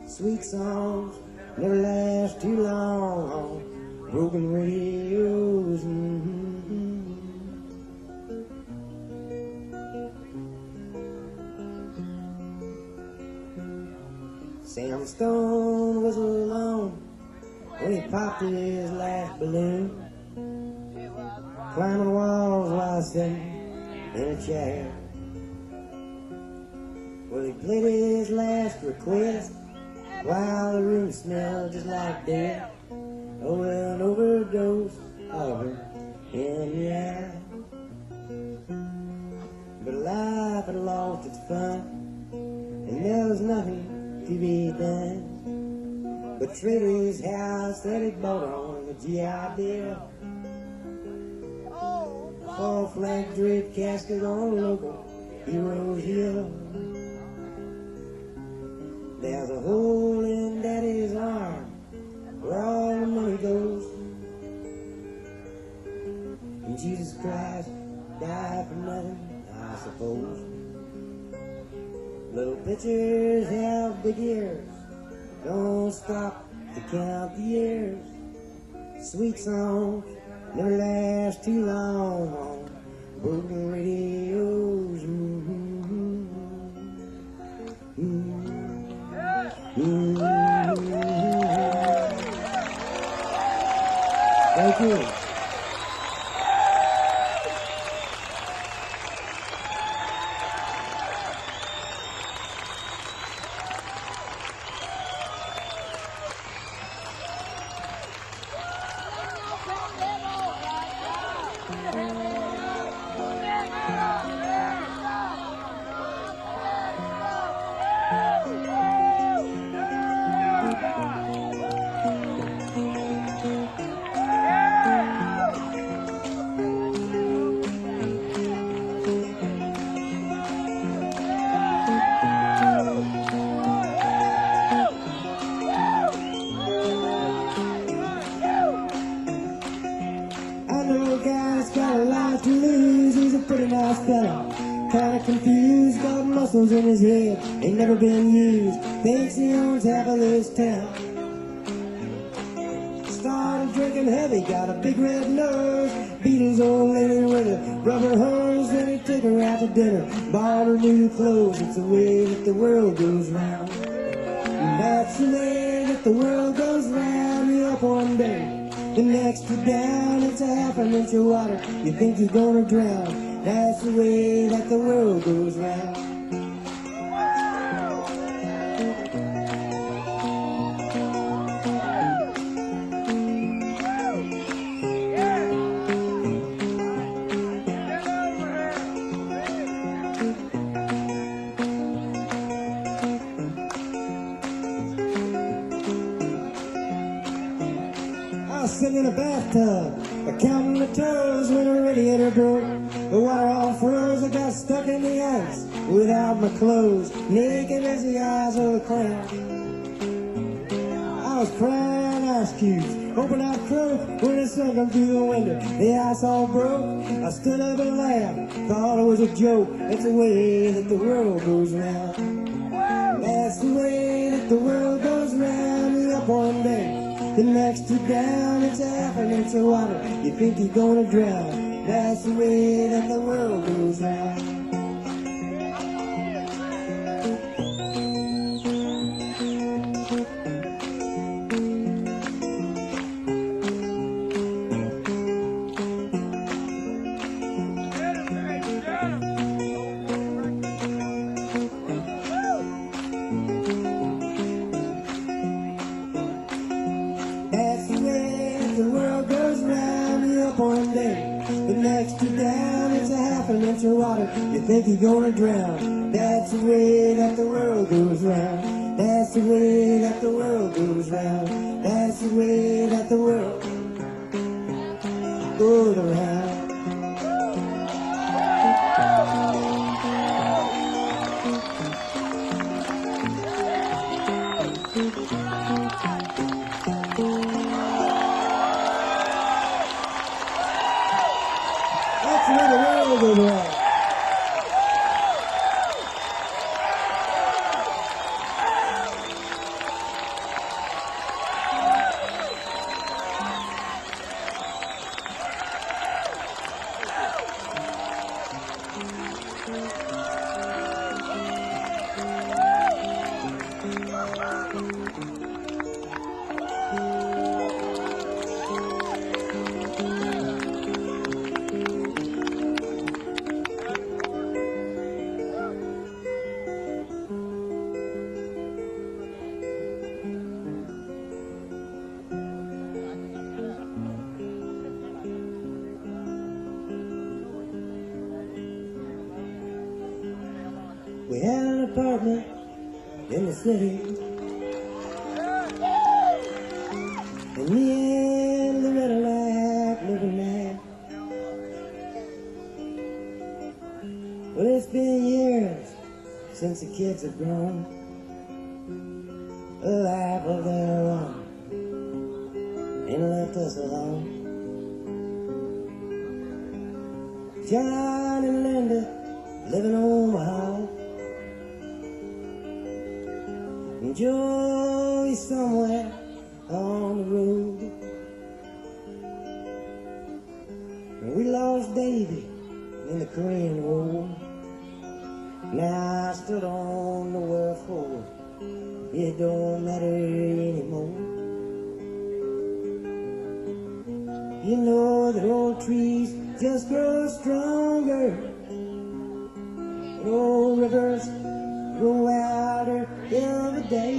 Sweet songs never last too long on broken radios. Sam Stone was alone when he popped his last balloon, climbing walls while sitting in a chair. Well, he played his last request while the room smelled just like death. Oh, an overdose of her in the eye. But life had lost its fun, and there was nothing to be done but trade his house that he bought on the GI Bill for a flag draped casket on a local Heroes Hill. There's a hole in Daddy's arm where all the money goes. And Jesus Christ died for nothing, I suppose. Little pitchers have big ears, don't stop to count the years. Sweet songs never last too long on broken radios. Thank you. Kinda confused, got muscles in his head, ain't never been used, thinks he owns half of this town. Started drinking heavy, got a big red nose, beat his old lady with a rubber hose, then he took her out to dinner, bought her new clothes. It's the way that the world goes round. That's the way that the world goes round. You're up one day, the next you're down, it's a half an inch of water, you think you're gonna drown. That's the way that the world goes round. I was sitting in a bathtub, counting the toes when the radiator broke. The water all froze, I got stuck in the ice without my clothes, naked as the eyes of a clown. I was crying ice cubes, hoping I'd croak when the sun come through the window. The ice all broke, I stood up and laughed, thought it was a joke. It's the way that the world goes round. That's the way that the world goes round. You're up one day, the next you're down, it's a half an inch of water, you think you're gonna drown. That's the way that the world goes round. day. But next you down, it's a half an inch of water. You think you're gonna drown. That's the way that the world goes round. That's the way that the world goes round. That's the way that the world goes around. That's the way the world goes around. We had an apartment in the city, and me and Loretta like living there. Well, it's been years since the kids have grown, a life of their own, and left us alone. John and Linda living on my house, and Joey's somewhere on the road. And we lost Davy in the Korean War. Now I stood on the world for it don't matter anymore. You know that old trees just grow stronger, and old rivers grow wilder every day.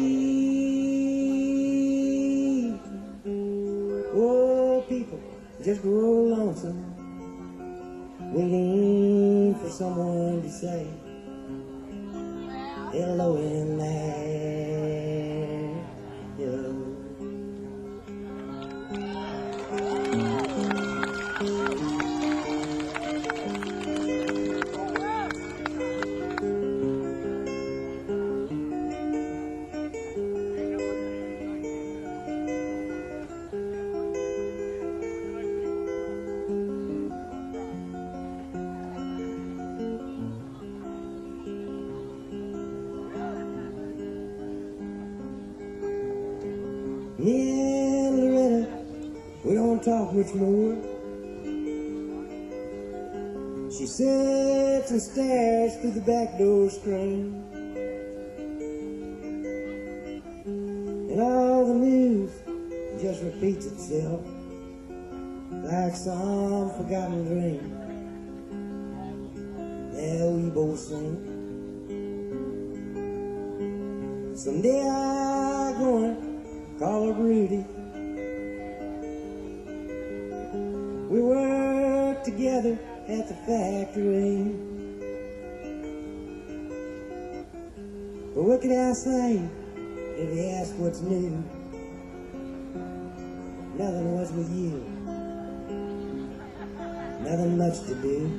Oh, people just grow lonesome, waiting for someone to say hello in there. Hello. Me and Loretta, we don't talk much more. She sits and stares through the back door screen, and all the news just repeats itself like some forgotten dream that we both sing. Someday I'm gonna call her Rudy. We worked together at the factory, but what could I say if you ask what's new? Nothing was with you, nothing much to do.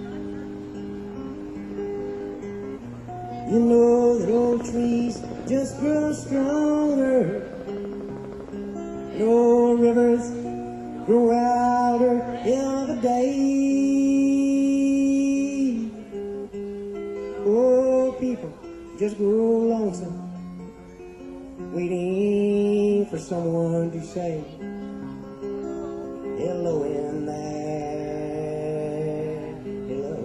You know that old trees just grow stronger, and old rivers grow wilder every day. Oh, people just grow lonesome, waiting for someone to say hello in there. Hello.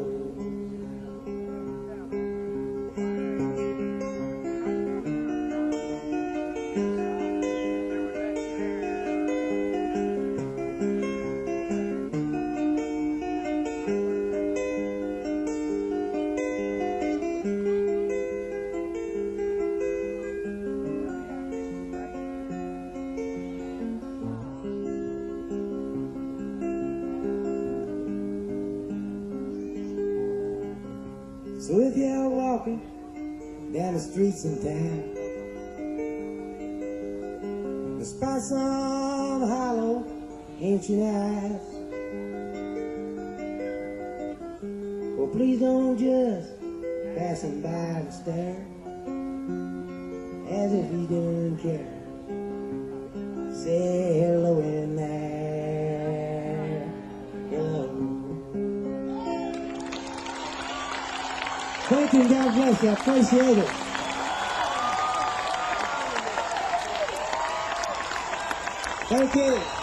So if you're walking down the streets in town, the spot some hollow ancient eyes, well, please don't just pass him by and stare as if he didn't care. Say hello in there. Hello. Thank you and God bless you. I appreciate it. Thank you.